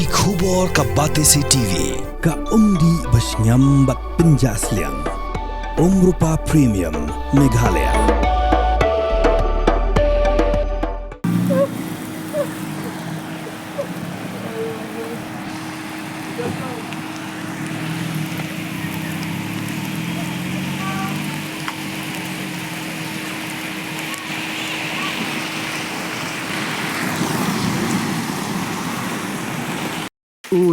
Ki khubor ka Batesi TV. Ka umdi basnyam bak penjaslian. Rupa Premium Meghalaya.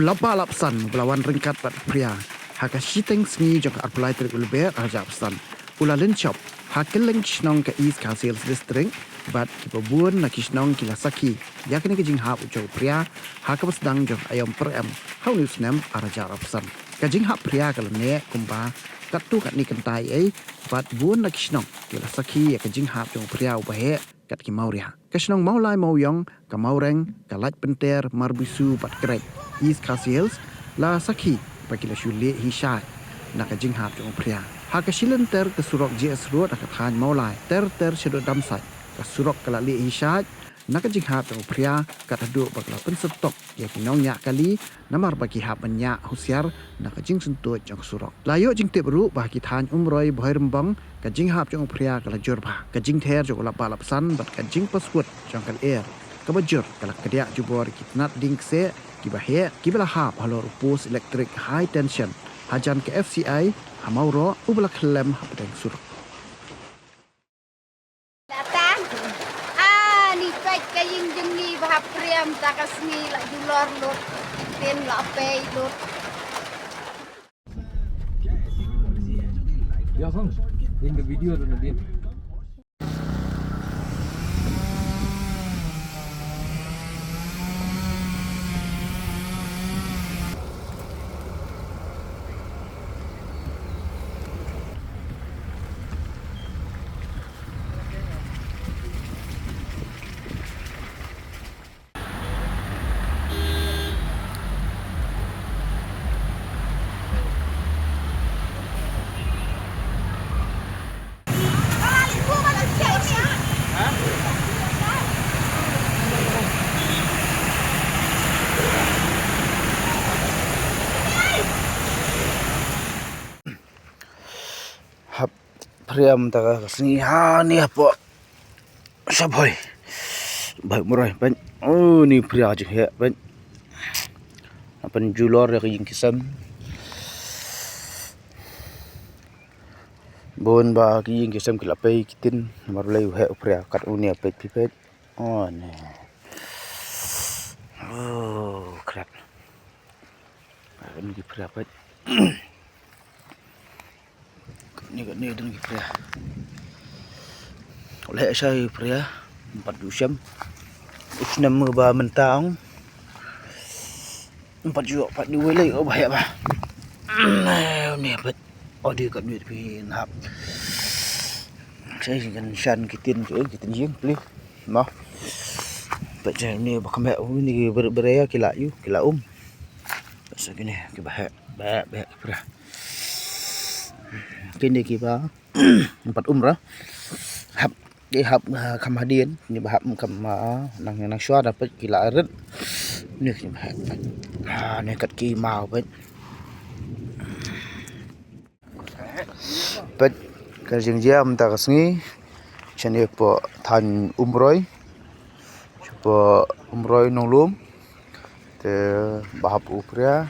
Lapa lapsan belawan ringkat pat pria haka shiteng sngi jong arpulai trik ulber aja apsan ula lenchop haka leng kishnong ka East Council District bat kipabun na kishnong kila saki yakni ke jing hap ujo pria haka pasdang jong ayam perem hau news nem araja apsan ka jing hap pria kala ne kumba katu kat ni kentai bat bun na kishnong kila saki ka jing hap jong pria ubahe kat ki mauria kishnong maulai mauyong ka maureng ka laj penter marbisu pat krek East Council la saki bagi la shule hisai nak jing hap jong pria haka shilen ter ke surok JS Road ak than maulai ter shedot damsai ka surok kala li hisai nak jing hap jong pria kat adu bakla pensetok ya kinong nya kali namar bagi hap nya husiar nak jing suntut jong surok layo jing te beru bagi than umroi boy rembang ka jing hap jong pria kala jorba ka jing ter jong la palapsan bat ka jing paskut jong kal air ka bajur kala kedia jubor kitnat dingse kibahe kibala hap halor pos elektrik high tension hajan ke FCI hamauro ubala klem hapdeng surok datang ni pek kaying jengi bahap priam takasni la dulor lot ten la pay lot Ya bang, ini video tu nanti. Hap priam taka kasni ha ni apa sabai baik murah ban oh ni pria je he ban apa julor ya yang kisam bon ba ki yang kisam kila pai kitin marulai he pria kat unia pai pipet oh ni oh crap ini pria ban ni dan pria oleh saya pria 4 jam usnam ba mentang 4 juga 4 dua lagi oh bahaya bah ni apa oh dia kat duit pi hap saya kan shan kitin jing beli mah baca ni bakam ni beraya kila pasal gini ke bahaya pria kini kita 4 umrah hap di hap kam hadian ni bahap kam nang syua dapat kila aret ni bahap ni kat ki mau bet kerjeng jam tak sengi chani po than umroi nonglum te bahap upria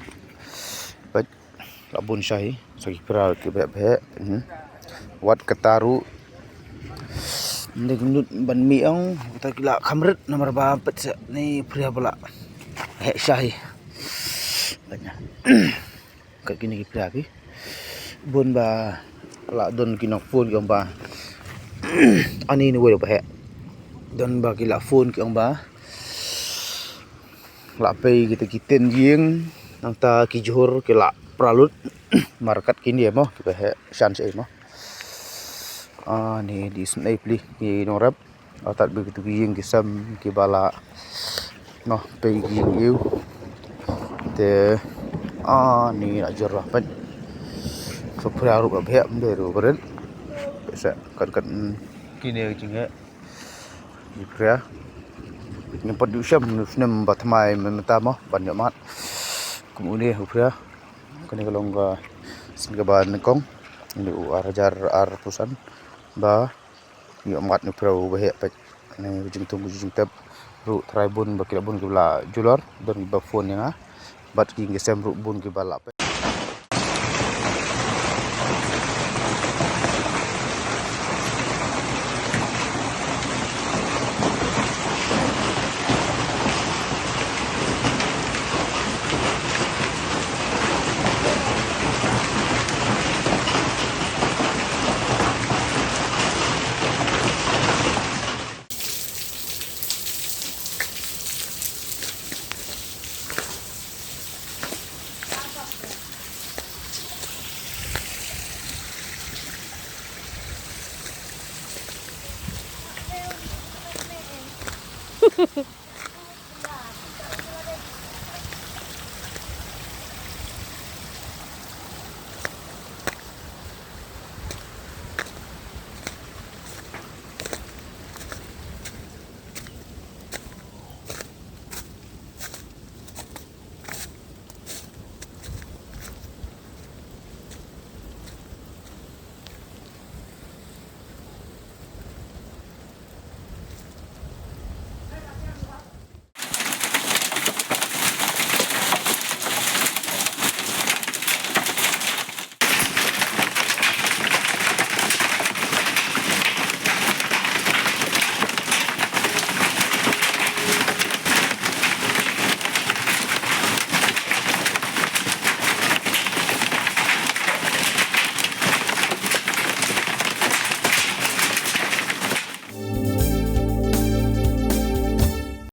bet labun syai sagi pera ke be wat ketaru ngut ban miang ta kila khamret nomor ba pet ni pria pula he syai banyak kat kini pria ki bon ba la don kinok phone ki ba ani ni we ba he don ba kila phone ki ba la pay kita kiten jing nang ta ki johor kila pralut market kini ya mo kita he shan se mo ni di snai pli ki norap atat begitu ging kisam ki bala no pe ging you te ni ajar pan so praru ba bhe mde ro beren bisa kan kini jing he ni pria Nyempat diusyam nusnem batmai mentama banyak mat. Kemudian upaya kini kalau enggak singgaban nekong ini arajar pusan ba ni mat ni pro bahaya pek ni ujung tab ru tribun bakila bun kibla julor dan ba phone yang bat ki ngesem ru bun kibala pek.